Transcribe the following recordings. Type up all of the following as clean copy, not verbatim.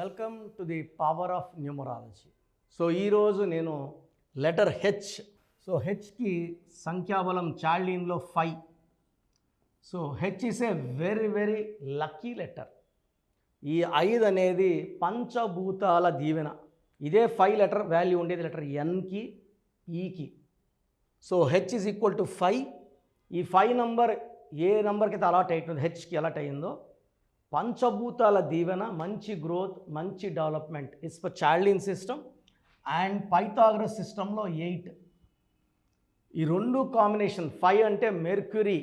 Welcome to the power of numerology. So ఈరోజు నేను letter H. So హెచ్కి సంఖ్యాబలం చార్లీన్లో 5. So H is a very very lucky letter. ఈ 5 అనేది పంచభూతాల దీవెన. ఇదే 5 లెటర్ వాల్యూ ఉండేది లెటర్ ఎన్కి, ఈకి. So H is equal to 5. ఈ 5 నంబర్ ఏ నెంబర్కి అయితే అలాట్ అవుతుందో, హెచ్కి అలాట్ అయ్యిందో, పంచభూతాల దీవెన, మంచి గ్రోత్, మంచి development is for చార్లిన్ system and Pythagoras సిస్టంలో 8. ఈ రెండు కాంబినేషన్ 5 అంటే మెర్క్యూరీ,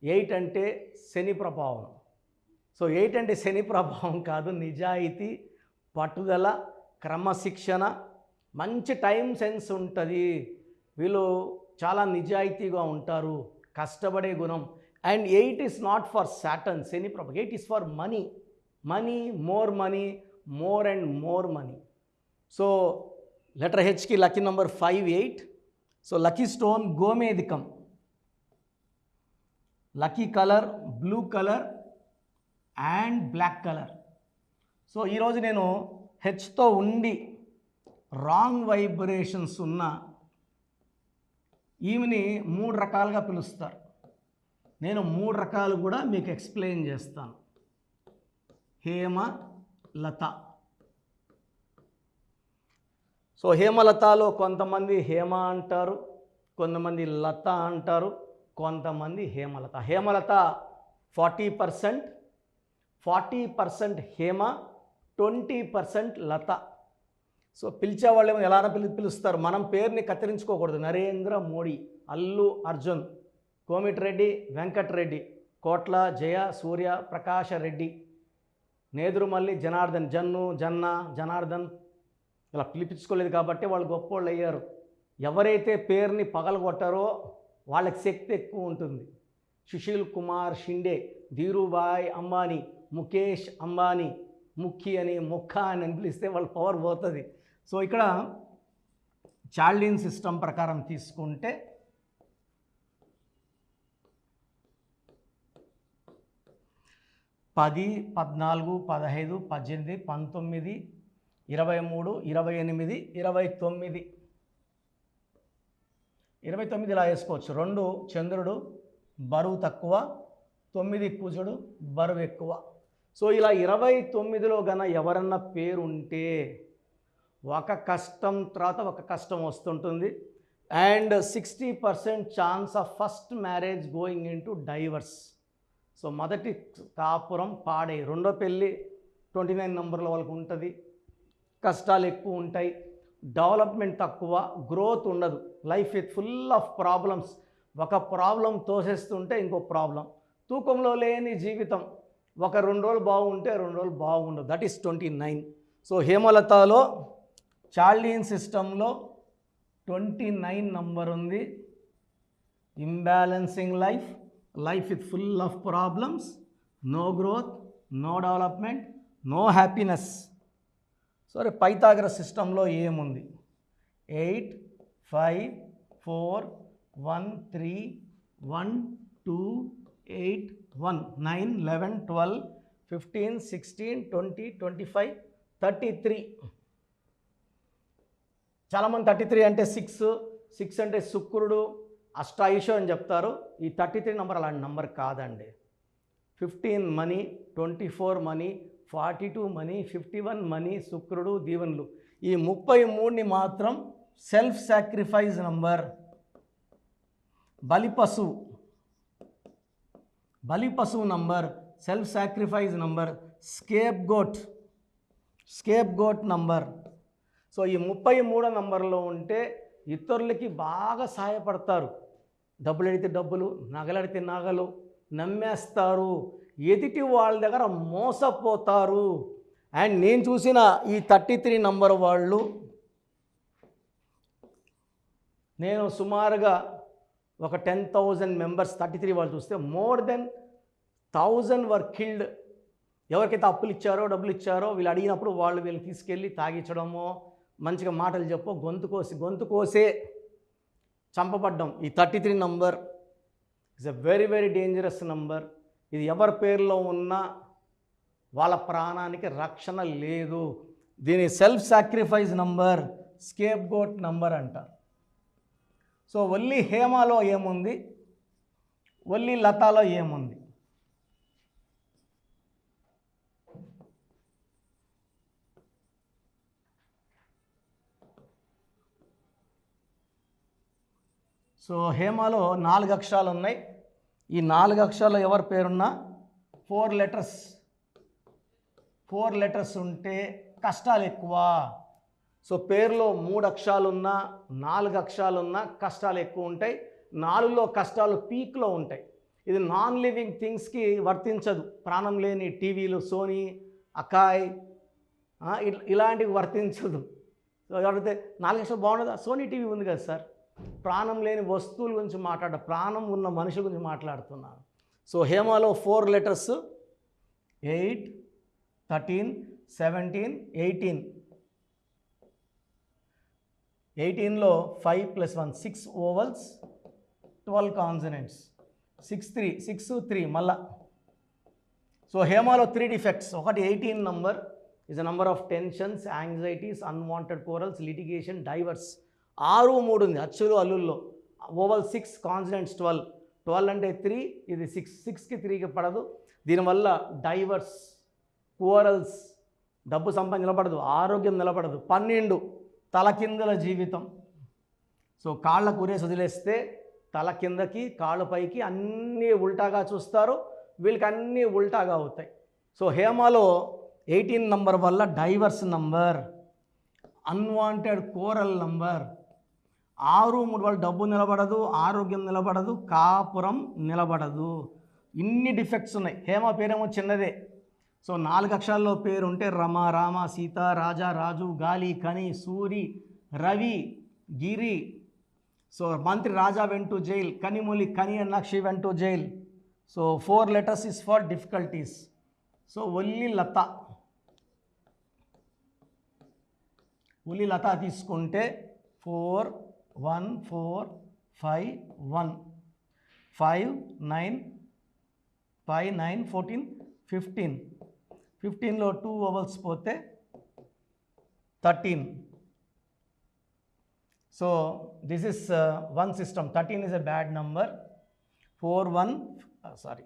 8 అంటే శని ప్రభావం. సో 8 అంటే శని ప్రభావం కాదు, నిజాయితీ, పట్టుదల, క్రమశిక్షణ, మంచి టైం సెన్స్ ఉంటుంది. వీళ్ళు చాలా నిజాయితీగా ఉంటారు, కష్టపడే గుణం. And 8 is not for Saturn, శని ప్రభావం. 8 is for money, more and more money. So letter హెచ్కి lucky number 5, 8. So lucky stone గోమేధికం, lucky colour blue colour and black colour. So ఈరోజు నేను హెచ్తో ఉండి రాంగ్ వైబ్రేషన్స్ ఉన్న ఈమెని 3 రకాలుగా పిలుస్తారు. నేను 3 రకాలు కూడా మీకు ఎక్స్ప్లెయిన్ చేస్తాను. హేమలత. సో హేమలతలో కొంతమంది హేమ అంటారు, కొంతమంది లత అంటారు, కొంతమంది హేమలత. హేమలత 40% హేమ, 20% లత. సో పిలిచేవాళ్ళు ఎలా పిలుస్తారు, మనం పేరుని కత్తిరించుకోకూడదు. నరేంద్ర మోడీ, అల్లు అర్జున్, కోమిటిరెడ్డి వెంకటరెడ్డి, కోట్ల జయ సూర్య ప్రకాశ రెడ్డి, నేదురుమల్లి జనార్దన్, జన్ను జన్న జనార్దన్, ఇలా పిలిపించుకోలేదు కాబట్టి వాళ్ళు గొప్పోళ్ళు అయ్యారు. ఎవరైతే పేరుని పగలగొట్టారో వాళ్ళకి శక్తి ఎక్కువ ఉంటుంది. సుశీల్ కుమార్ షిండే, ధీరుభాయ్ అంబానీ, ముఖేష్ అంబానీ, ముఖి అని ముఖ అని పిలిస్తే వాళ్ళ పవర్ పోతుంది. సో ఇక్కడ చార్లిన్ సిస్టమ్ ప్రకారం తీసుకుంటే 10, 14, 15, 18, 19, 23, 28, 29. 29 ఇలా వేసుకోవచ్చు. 2 చంద్రుడు బరువు తక్కువ, 9 కుజుడు బరువు ఎక్కువ. సో ఇలా 29లో గన ఎవరన్నా పేరు ఉంటే ఒక కష్టం తర్వాత ఒక కష్టం వస్తుంటుంది. And 60% chance of first marriage going in to divorce. So మొదటి కాపురం పాడే, రెండో పెళ్ళి 29 నంబర్ల వాళ్ళకు ఉంటుంది. కష్టాలు ఎక్కువ ఉంటాయి, డెవలప్మెంట్ తక్కువ, గ్రోత్ ఉండదు. Life with full of problems. ఒక ప్రాబ్లం తోసేస్తుంటే ఇంకో ప్రాబ్లం. తూకంలో లేని జీవితం. ఒక 2 రోజులు బాగుంటే 2 రోజులు బాగుండదు. That is 29. సో హేమలతలో చార్లిన్ సిస్టంలో 29 నంబర్ ఉంది. Imbalancing life, life with full of problems, no growth, no development, no happiness. సరే పైథాగరస్ సిస్టంలో ఏముంది? 8, 5, 4, 1, 3, 1, 2, 8, 1, 9, 11, 12, 15, 16, 20, 25, 33. చాలామంది 33 అంటే 6 అంటే శుక్రుడు, అష్టాయుషం అని చెప్తారు. ఈ 33 నెంబర్ అలాంటి నెంబర్ కాదండి. 15 మనీ, 24 మనీ, 42 మనీ, 51 మనీ, శుక్రుడు దీవెనలు. ఈ 33ని మాత్రం సెల్ఫ్ సాక్రిఫైస్ నంబర్. బలిపశువు number, self sacrifice number, scapegoat number. So ఈ 33 నంబర్లో ఉంటే ఇతరులకి బాగా సహాయపడతారు. డబ్బులు అడిగితే డబ్బులు, నగలు అడిగితే నగలు, నమ్మేస్తారు, ఎదుటి వాళ్ళ దగ్గర మోసపోతారు. అండ్ నేను చూసిన ఈ 33 నంబర్ వాళ్ళు, నేను సుమారుగా ఒక 10,000 మెంబర్స్ 33 వాళ్ళు చూస్తే మోర్ దెన్ 1000 వర్ కిల్డ్. ఎవరికైతే అప్పులు ఇచ్చారో, డబ్బులు ఇచ్చారో, వీళ్ళు అడిగినప్పుడు వాళ్ళు వీళ్ళు తీసుకెళ్ళి తాగించడమో, మంచిగా మాటలు చెప్పో, గొంతు కోసే చంపబడ్డం. ఈ 33 number is a very very dangerous number. ఇది ఎవరి పేరులో ఉన్నా వాళ్ళ ప్రాణానికి రక్షణ లేదు. దీని self sacrifice number, scapegoat number అంటారు. సో ఒల్లి హేమలో ఏముంది, ఒల్లి లతాలో ఏముంది? సో హేమలో 4 అక్షరాలు ఉన్నాయి. ఈ 4 అక్షరాలు ఎవరి పేరున్నా 4 లెటర్స్ ఉంటే కష్టాలు ఎక్కువ. సో పేరులో 3 అక్షరాలున్నా 4 అక్షరాలున్నా కష్టాలు ఎక్కువ ఉంటాయి. 4లో కష్టాలు పీక్లో ఉంటాయి. ఇది నాన్ లివింగ్ థింగ్స్కి వర్తించదు. ప్రాణం లేని టీవీలు, సోనీ, అకాయ్ ఇలాంటివి వర్తించదు. సో ఎవరైతే 4 అక్షరాలు బాగుండదా, సోనీ టీవీ ఉంది కదా సార్. ప్రాణం లేని వస్తువుల గురించి ప్రాణం ఉన్న మనిషి గురించి మాట్లాడుతున్నాను. సో హేమలో 4 లెటర్స్ 8, 13, 17, 18. 18లో 5 + 1 6 ఓవల్స్, 12 కాన్సనెంట్స్. 6 3 మళ్ళా. సో హేమలో 3 డిఫెక్ట్స్. ఒకటి 18 number is a number of tensions, anxieties, unwanted quarrels, litigation, divorce. 6 3 ఉంది అచ్చులు అల్లుల్లో. Oval 6, consonants 12. 12 అంటే 3, ఇది 6కి 3కి పడదు. దీనివల్ల డైవర్స్, కోరల్స్, డబ్బు సంపద నిలబడదు, ఆరోగ్యం నిలబడదు. 12 తలకిందుల జీవితం. సో కాళ్ళకు ఉరేసి వదిలేస్తే తల కిందకి కాళ్ళు పైకి అన్నీ ఉల్టాగా చూస్తారు, వీళ్ళకి అన్నీ ఉల్టాగా అవుతాయి. సో హేమలో 18 నంబర్ వల్ల divorce number, unwanted coral number. 6 3 వల్ల డబ్బు నిలబడదు, ఆరోగ్యం నిలబడదు, కాపురం నిలబడదు. ఇన్ని డిఫెక్ట్స్ ఉన్నాయి. హేమ పేరేమో చిన్నదే. సో 4 అక్షరాల్లో పేరు ఉంటే రమ, రామ, సీత, రాజా, రాజు, గాలి, కని, సూరి, రవి, గిరి. సో మంత్రి Raja went to jail, Kanimozhi, Kani and నక్షి went to jail. So 4 letters is for difficulties. So ఒల్లి లత, ఒల్లి లత తీసుకుంటే 4 1 4 5 1 5 9 5 9 14 15. 15లో 2 ఓవల్స్ పోతే 13. So this is one system. 13 is a bad number. 4 1 sorry.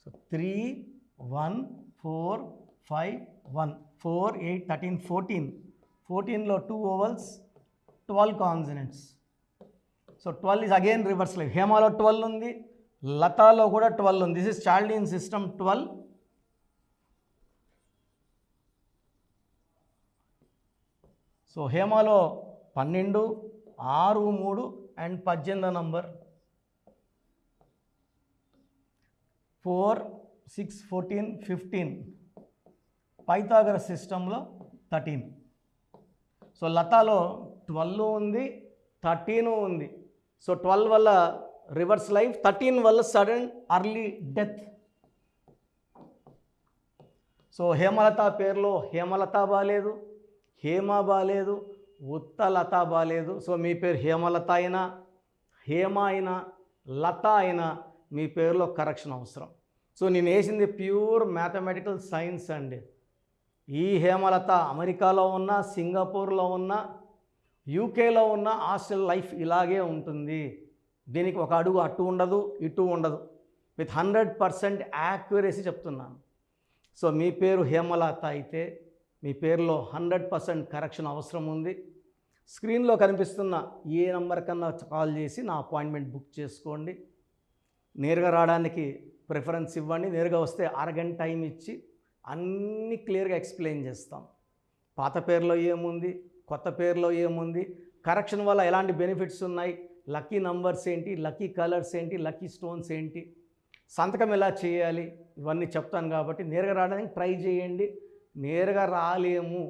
So 3 1 4 5 1 4 8 13 14. 14లో 2 vowels, 12 consonants. So 12 is again reverse life. హేమలో 12 ఉంది, లతాలో కూడా 12 ఉంది. This is Chaldean system 12. So హేమలో 12, 6 3 అండ్ 18 నంబర్. 4 6 14 15. పైథాగరస్ సిస్టంలో 13. సో లతాలో 12 ఉంది, 13 ఉంది. సో 12 వల్ల రివర్స్ లైఫ్, 13 వల్ల sudden early death. So Hemalatha పేరులో హేమలత బాలేదు, హేమ బాలేదు, ఉత్తలత బాలేదు. సో మీ పేరు హేమలత అయినా, హేమ అయినా, లత అయినా మీ పేరులో కరెక్షన్ అవసరం. సో నేను వేసింది ప్యూర్ మ్యాథమెటికల్ సైన్స్ అండి. ఈ హేమలత అమెరికాలో ఉన్న, సింగపూర్లో ఉన్న, యూకేలో ఉన్న హాస్టల్ లైఫ్ ఇలాగే ఉంటుంది. దీనికి ఒక అడుగు అటు ఉండదు, ఇటు ఉండదు. విత్ 100% యాక్యురసీ చెప్తున్నాను. సో మీ పేరు హేమలత అయితే మీ పేరులో 100% కరెక్షన్ అవసరం ఉంది. స్క్రీన్లో కనిపిస్తున్న ఏ నంబర్ కన్నా కాల్ చేసి నా అపాయింట్మెంట్ బుక్ చేసుకోండి. నేరుగా రావడానికి ప్రిఫరెన్స్ ఇవ్వండి. నేరుగా వస్తే అరగంట టైం ఇచ్చి అన్నీ క్లియర్గా ఎక్స్ప్లెయిన్ చేస్తాం. పాత పేరులో ఏముంది, కొత్త పేరులో ఏముంది, కరెక్షన్ వల్ల ఎలాంటి బెనిఫిట్స్ ఉన్నాయి, లక్కీ నంబర్స్ ఏంటి, లక్కీ కలర్స్ ఏంటి, లక్కీ స్టోన్స్ ఏంటి, సంతకం ఎలా చేయాలి, ఇవన్నీ చెప్తాను. కాబట్టి నేరుగా రావడానికి ట్రై చేయండి. నేరుగా రాలేము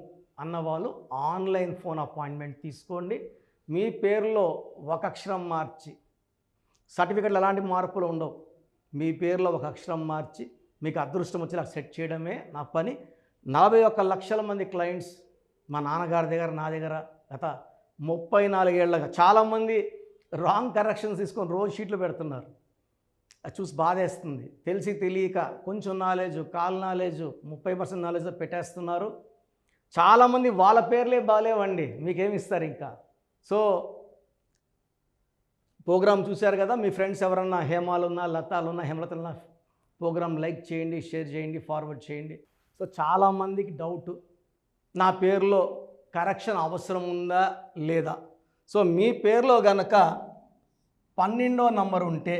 అన్న వాళ్ళు ఆన్లైన్ ఫోన్ అపాయింట్మెంట్ తీసుకోండి. మీ పేరులో ఒక అక్షరం మార్చి, సర్టిఫికెట్లు ఎలాంటి మార్పులు ఉండవు, మీ పేరులో ఒక అక్షరం మార్చి మీకు అదృష్టం వచ్చేలా సెట్ చేయడమే నా పని. 41 లక్షల మంది క్లయింట్స్ మా నాన్నగారి దగ్గర, నా దగ్గర గత 34 ఏళ్ళగా చాలామంది రాంగ్ కరెక్షన్స్ తీసుకొని రోజు షీట్లు పెడుతున్నారు. అది చూసి బాధేస్తుంది. తెలిసి తెలియక కొంచెం నాలెడ్జ్, కాల్ నాలెడ్జ్, 30% నాలెడ్జ్ పెట్టేస్తున్నారు. చాలామంది వాళ్ళ పేర్లే బాలేవండి, మీకేమి ఇస్తారు ఇంకా. సో ప్రోగ్రామ్ చూశారు కదా, మీ ఫ్రెండ్స్ ఎవరన్నా హేమాలున్నా, లతాలున్నా, హేమలతలున్నా ప్రోగ్రామ్ లైక్ చేయండి, షేర్ చేయండి, ఫార్వర్డ్ చేయండి. సో చాలామందికి డౌట్, నా పేరులో కరెక్షన్ అవసరం ఉందా లేదా. సో మీ పేరులో గనక 12వ నంబర్ ఉంటే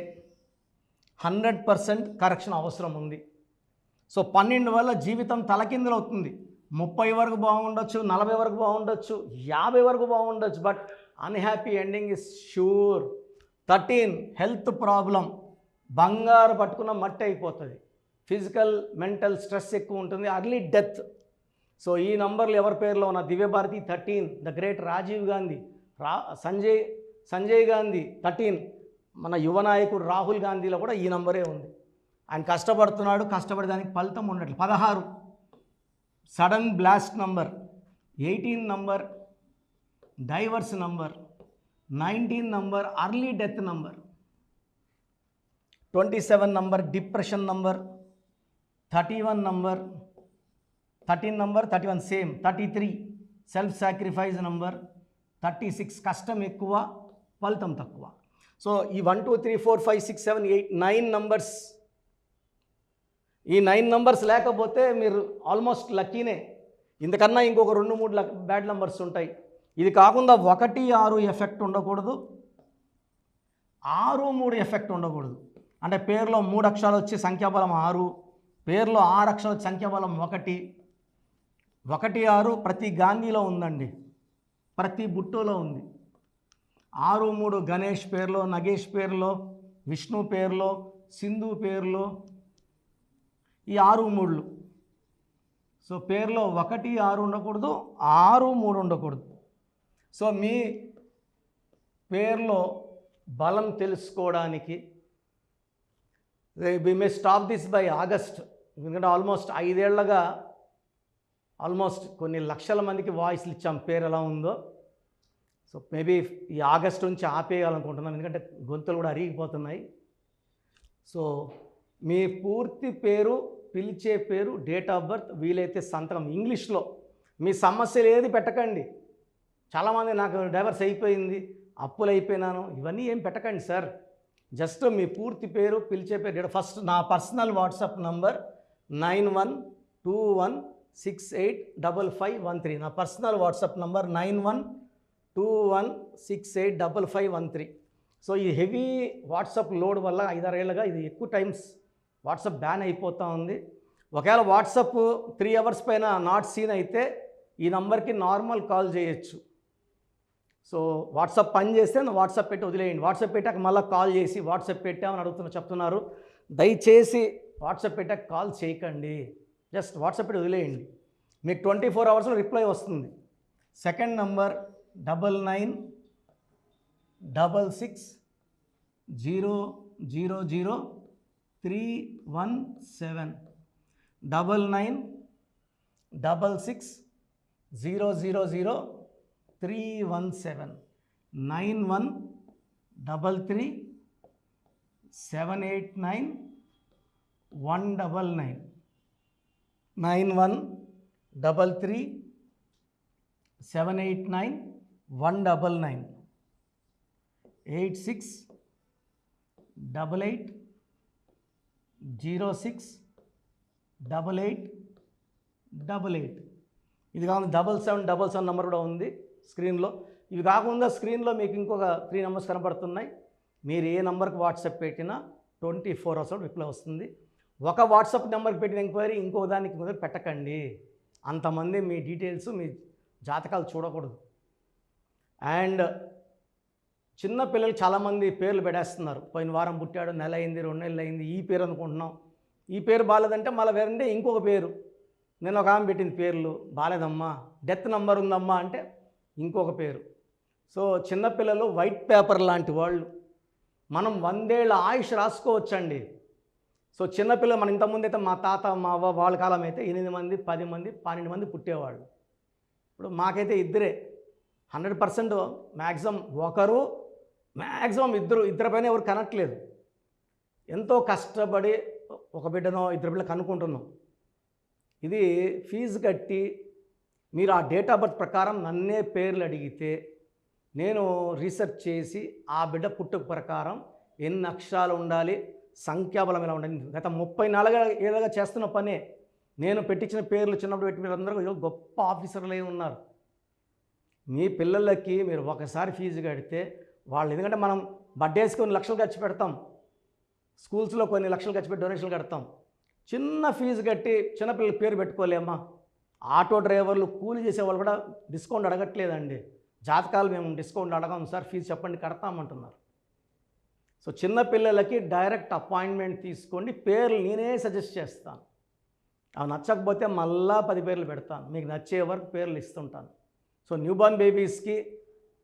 100% కరెక్షన్ అవసరం ఉంది. సో 12 వల్ల జీవితం తలకిందులు అవుతుంది. 30 వరకు బాగుండొచ్చు, 40 వరకు బాగుండొచ్చు, 50 వరకు బాగుండొచ్చు, but unhappy ending is sure. 13 health problem, బంగారు పట్టుకున్న మట్టి అయిపోతుంది. ఫిజికల్ మెంటల్ స్ట్రెస్ ఎక్కువ ఉంటుంది, అర్లీ డెత్. సో ఈ నంబర్లు ఎవరి పేరులో ఉన్న దివ్యభారతి 13, ద గ్రేట్ రాజీవ్ గాంధీ, సంజయ్ గాంధీ 13, మన యువ నాయకుడు రాహుల్ గాంధీలో కూడా ఈ నంబరే ఉంది. ఆయన కష్టపడుతున్నాడు, కష్టపడేదానికి ఫలితం ఉండట్లేదు. 16 sudden blast number, 18 number divorce number, 19 number early death number, 27 number depression number, 31 number 13 number 31 same, 33 self sacrifice number, 36 కష్టం ఎక్కువ ఫలితం తక్కువ. సో ఈ 1 2 3 4 5 6 7 8 9 నంబర్స్, ఈ 9 నంబర్స్ లేకపోతే మీరు ఆల్మోస్ట్ లక్కీనే. ఇంతకన్నా ఇంకొక 2 3 బ్యాడ్ నంబర్స్ ఉంటాయి. ఇది కాకుండా 1 6 ఎఫెక్ట్ ఉండకూడదు, 6 3 ఎఫెక్ట్ ఉండకూడదు. అంటే పేరులో 3 అక్షరాలు వచ్చి సంఖ్యాబలం 6, పేరులో 6 అక్షరాలు వచ్చి సంఖ్యాబలం 1. 1 6 ప్రతి గాంధీలో ఉందండి, ప్రతి బుట్టోలో ఉంది. 6 3 గణేష్ పేరులో, నగేష్ పేరులో, విష్ణు పేరులో, సింధు పేరులో, ఈ 6 3లు. సో పేరులో 1 6 ఉండకూడదు, 6 3 ఉండకూడదు. సో మీ పేరులో బలం తెలుసుకోవడానికి we may stop this by August. ఎందుకంటే ఆల్మోస్ట్ 5 ఏళ్లగా ఆల్మోస్ట్ కొన్ని లక్షల మందికి వాయిస్లు ఇచ్చాం పేరు ఎలా ఉందో. సో మేబీ ఈ ఆగస్ట్ నుంచి ఆపేయాలనుకుంటున్నాం, ఎందుకంటే గొంతులు కూడా అరిగిపోతున్నాయి. సో మీ పూర్తి పేరు, పిలిచే పేరు, డేట్ ఆఫ్ బర్త్, వీలైతే సంతకం ఇంగ్లీష్లో. మీ సమస్యలు ఏది పెట్టకండి. చాలామంది నాకు డైవర్స్ అయిపోయింది, అప్పులు అయిపోయినాను, ఇవన్నీ ఏం పెట్టకండి సార్. జస్ట్ మీ పూర్తి పేరు, పిలిచే పేరు, డేట్. ఫస్ట్ నా పర్సనల్ వాట్సాప్ నంబర్ 9121685513. నా పర్సనల్ వాట్సాప్ నంబర్ 9121685513. సో ఈ హెవీ వాట్సాప్ లోడ్ వల్ల 5-6 ఏళ్ళగా ఇది ఎక్కువ టైమ్స్ వాట్సాప్ బ్యాన్ అయిపోతూ ఉంది. ఒకవేళ వాట్సాప్ 3 అవర్స్ పైన నాట్ సీన్ అయితే ఈ నంబర్కి నార్మల్ కాల్ చేయొచ్చు. సో వాట్సాప్ పని చేస్తే వాట్సాప్ పెట్టి వదిలేయండి. వాట్సాప్ పెట్టాక మళ్ళీ కాల్ చేసి వాట్సాప్ పెట్టామని చెప్తున్నారు. దయచేసి వాట్సాప్ పెట్టాక కాల్ చేయకండి, జస్ట్ వాట్సాప్ పెట్టి వదిలేయండి. మీకు 24 అవర్స్లో రిప్లై వస్తుంది. Second number 9966000317, 9966000317, 9133789199, 9133789199, 8688068888. ఇది కాకుండా 7777 నెంబర్ కూడా ఉంది స్క్రీన్లో. ఇవి కాకుండా స్క్రీన్లో మీకు ఇంకొక 3 నెంబర్స్ కనబడుతున్నాయి. మీరు ఏ నెంబర్కి వాట్సాప్ పెట్టినా 24 అవర్స్ రిప్లై వస్తుంది. ఒక వాట్సాప్ నెంబర్కి పెట్టిన ఎంక్వైరీ ఇంకో దానికి పెట్టకండి. అంతమంది మీ డీటెయిల్స్, మీ జాతకాలు చూడకూడదు. అండ్ చిన్న పిల్లలు చాలామంది పేర్లు పెట్టేస్తున్నారు. పోయిన వారం పుట్టాడు, నెల అయింది, 2 నెలలు అయింది, ఈ పేరు అనుకుంటున్నాం. ఈ పేరు బాగాలేదంటే మళ్ళీ వేరంటే ఇంకొక పేరు. నేను ఒక ఆమె పెట్టింది పేర్లు బాగాలేదమ్మా, డెత్ నంబర్ ఉందమ్మా అంటే ఇంకొక పేరు. సో చిన్నపిల్లలు వైట్ పేపర్ లాంటి వాళ్ళు. మనం 100 ఏళ్ళ ఆయుష్ రాసుకోవచ్చండి. సో చిన్నపిల్లలు మన ఇంతకుముందు అయితే మా తాత మా అవ్వ వాళ్ళ కాలం అయితే 8 మంది 10 మంది 12 మంది పుట్టేవాళ్ళు. ఇప్పుడు మాకైతే 2 100% మ్యాక్సిమం ఒకరు, మ్యాక్సిమం ఇద్దరి పైన ఎవరు కనట్లేదు. ఎంతో కష్టపడి ఒక బిడ్డనో ఇద్దరు బిడ్డలు కనుక్కుంటున్నాం. ఇది ఫీజు కట్టి మీరు ఆ డేట్ ఆఫ్ బర్త్ ప్రకారం నన్నే పేర్లు అడిగితే నేను రీసెర్చ్ చేసి ఆ బిడ్డ పుట్టుక ప్రకారం ఎన్ని అక్షరాలు ఉండాలి, సంఖ్యాబలం ఎలా ఉండాలి, గత 34 ఏళ్ళుగా చేస్తున్న పనే. నేను పెట్టించిన పేర్లు చిన్నప్పుడు పెట్టి మీరు అందరూ గొప్ప ఆఫీసర్లే ఉన్నారు. మీ పిల్లలకి మీరు ఒకసారి ఫీజు కడితే వాళ్ళు, ఎందుకంటే మనం బర్త్డేస్కి కొన్ని లక్షలు ఖర్చు పెడతాం, స్కూల్స్లో కొన్ని లక్షలు ఖర్చు పెట్టి డొనేషన్లు కడతాం. చిన్న ఫీజు కట్టి చిన్నపిల్లల పేరు పెట్టుకోలేమ్మా. ఆటో డ్రైవర్లు, కూలి చేసేవాళ్ళు కూడా డిస్కౌంట్ అడగట్లేదండి. జాతకాలు మేము డిస్కౌంట్ అడగం సార్, ఫీజు చెప్పండి కడతామంటున్నారు. సో చిన్నపిల్లలకి డైరెక్ట్ అపాయింట్మెంట్ తీసుకోండి. పేర్లు నేనే సజెస్ట్ చేస్తాను. అవి నచ్చకపోతే మళ్ళా 10 పేర్లు పెడతాను, మీకు నచ్చే వరకు పేర్లు ఇస్తుంటాను. సో న్యూబార్న్ బేబీస్కి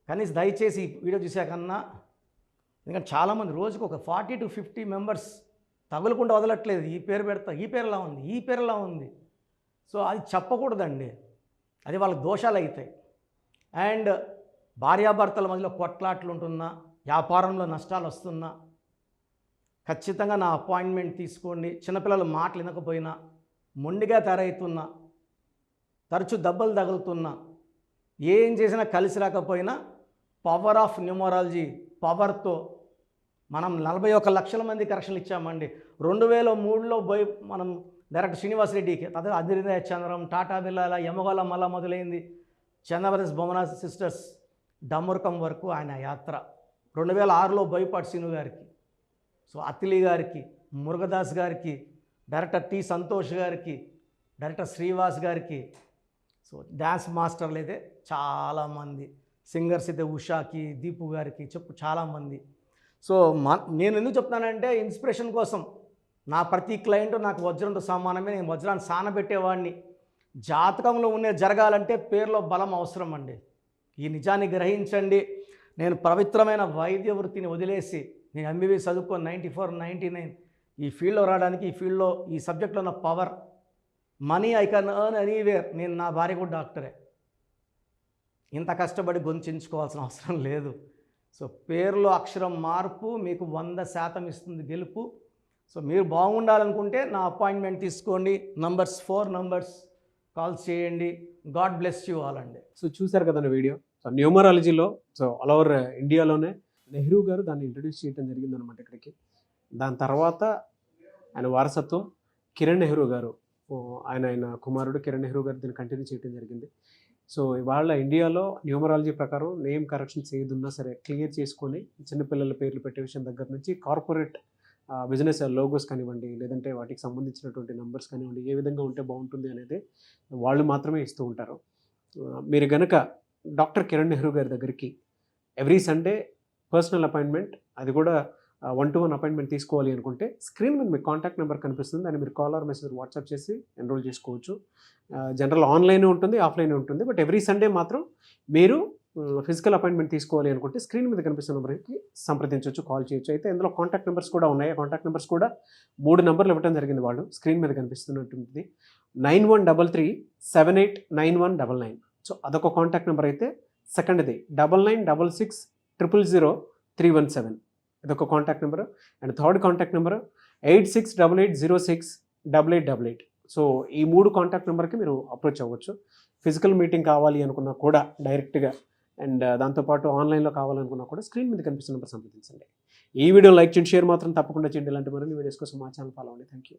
కనీసం దయచేసి ఈ వీడియో చూసాకన్నా, ఎందుకంటే చాలామంది రోజుకు ఒక 40 to 50 మెంబర్స్ తగులుకుంటూ వదలట్లేదు. ఈ పేరు పెడతా, ఈ పేరులా ఉంది, ఈ పేరులా ఉంది. సో అది చెప్పకూడదండి, అది వాళ్ళకి దోషాలు అవుతాయి. అండ్ భార్యాభర్తల మధ్యలో కొట్లాట్లు ఉంటున్నా, వ్యాపారంలో నష్టాలు వస్తున్నా ఖచ్చితంగా నా అపాయింట్మెంట్ తీసుకోండి. చిన్నపిల్లలు మాటలు వినకపోయినా, మొండిగా తయారవుతున్నా, తరచూ దెబ్బలు తగులుతున్నా, ఏం చేసినా కలిసి రాకపోయినా పవర్ ఆఫ్ న్యూమరాలజీ పవర్తో మనం 41 లక్షల మంది కరెక్షన్లు ఇచ్చామండి. 2003లో పోయి మనం డైరెక్ట్ శ్రీనివాస్ రెడ్డికి, అదే అదిరిదయ చంద్రం, టాటా బిర్లా, యమగోళం మళ్ళా మొదలైంది, చంద్రప్రదేశ్ బొమ్మన సిస్టర్స్, డమ్మూర్కం వరకు ఆయన యాత్ర. 2006లో బోయపాటి శ్రీను గారికి, సో అతిలి గారికి, మురుగదాస్ గారికి, డైరెక్టర్ టి సంతోష్ గారికి, డైరెక్టర్ శ్రీవాస్ గారికి, సో డ్యాన్స్ మాస్టర్లు అయితే చాలామంది, సింగర్స్ అయితే ఉషాకి, దీపు గారికి చాలామంది. సో నేను ఎందుకు చెప్తానంటే ఇన్స్పిరేషన్ కోసం. నా ప్రతి క్లయింట్ నాకు వజ్రంతో సమానమే, నేను వజ్రాన్ని సానబెట్టేవాడిని. జాతకంలో ఉండే జరగాలంటే పేరులో బలం అవసరం అండి. ఈ నిజాన్ని గ్రహించండి. నేను పవిత్రమైన వైద్య వృత్తిని వదిలేసి నేను ఎంబీబీఎస్ చదువుకొని 94, 99 ఈ ఫీల్డ్లో రావడానికి, ఈ ఫీల్డ్లో ఈ సబ్జెక్ట్లో ఉన్న power, money I can earn anywhere. నేను, నా భార్య కూడా డాక్టరే. ఇంత కష్టపడి గొంతుంచుకోవాల్సిన అవసరం లేదు. సో పేరులో అక్షరం మార్పు మీకు 100% ఇస్తుంది గెలుపు. సో మీరు బాగుండాలనుకుంటే నా అపాయింట్మెంట్ తీసుకోండి. 4 నంబర్స్ కాల్ చేయండి. గాడ్ బ్లెస్ యూ ఆల్ అండి. సో చూశారు కదండి వీడియో. సో న్యూమరాలజీలో సో ఆల్ ఓవర్ ఇండియాలోనే నెహ్రూ గారు దాన్ని ఇంట్రడ్యూస్ చేయడం జరిగిందనమాట ఇక్కడికి. దాని తర్వాత ఆయన వారసత్వం కిరణ్ నెహ్రూ గారు, ఆయన కుమారుడు కిరణ్ నెహ్రూ గారు దీన్ని కంటిన్యూ చేయడం జరిగింది. సో ఇవాళ ఇండియాలో న్యూమరాలజీ ప్రకారం నేమ్ కరెక్షన్స్ ఏదున్నా సరే క్లియర్ చేసుకొని చిన్నపిల్లల పేర్లు పెట్టే విషయం దగ్గర నుంచి కార్పొరేట్ బిజినెస్ లోగోస్ కానివ్వండి, లేదంటే వాటికి సంబంధించినటువంటి నెంబర్స్ కానివ్వండి, ఏ విధంగా ఉంటే బాగుంటుంది అనేది వాళ్ళు మాత్రమే ఇస్తూ ఉంటారు. మీరు గనక డాక్టర్ కిరణ్ నెహ్రూ గారి దగ్గరికి ఎవ్రీ సండే పర్సనల్ అపాయింట్మెంట్, అది కూడా 1-to-1 అపాయింట్మెంట్ తీసుకోవాలి అనుకుంటే స్క్రీన్ మీద మీకు కాంటాక్ట్ నెంబర్ కనిపిస్తుంది, దాన్ని మీరు కాల్ ఆర్ మెసేజ్ వాట్సాప్ చేసి ఎన్రోల్ చేసుకోవచ్చు. జనరల్ ఆన్లైన్ ఉంటుంది, ఆఫ్లైన్ ఉంటుంది. బట్ ఎవ్రీ సండే మాత్రం మీరు ఫిజికల్ అపాయింట్మెంట్ తీసుకోవాలి అనుకుంటే స్క్రీన్ మీద కనిపిస్తున్న నెంబర్కి సంప్రదించవచ్చు, కాల్ చేయొచ్చు. అయితే ఇందులో కాంటాక్ట్ నెంబర్స్ కూడా ఉన్నాయి. కాంటాక్ట్ నెంబర్స్ కూడా 3 నెంబర్లు ఇవ్వడం జరిగింది. వాళ్ళు స్క్రీన్ మీద కనిపిస్తున్నటువంటి 9133789199. సో అదొక కాంటాక్ట్ నెంబర్ అయితే, సెకండ్ది 9966000317, ఇదొక contact number. And third contact number 8688068888. So ఈ 3 కాంటాక్ట్ నెంబర్కి మీరు అప్రోచ్ అవ్వచ్చు. ఫిజికల్ మీటింగ్ కావాలి అనుకున్నా కూడా డైరెక్ట్గా, అండ్ దాంతోపాటు ఆన్లైన్లో కావాలనుకున్నా కూడా స్క్రీన్ మీద కనిపిస్తున్న నెంబర్ సంప్రదించండి. ఈ వీడియో లైక్ చేయండి, షేర్ మాత్రం తప్పకుండా చేయండి. ఇలాంటి మరిన్ని వీడియోస్ కోసం మా ఛానల్ ఫాలో అవ్వండి. Thank you.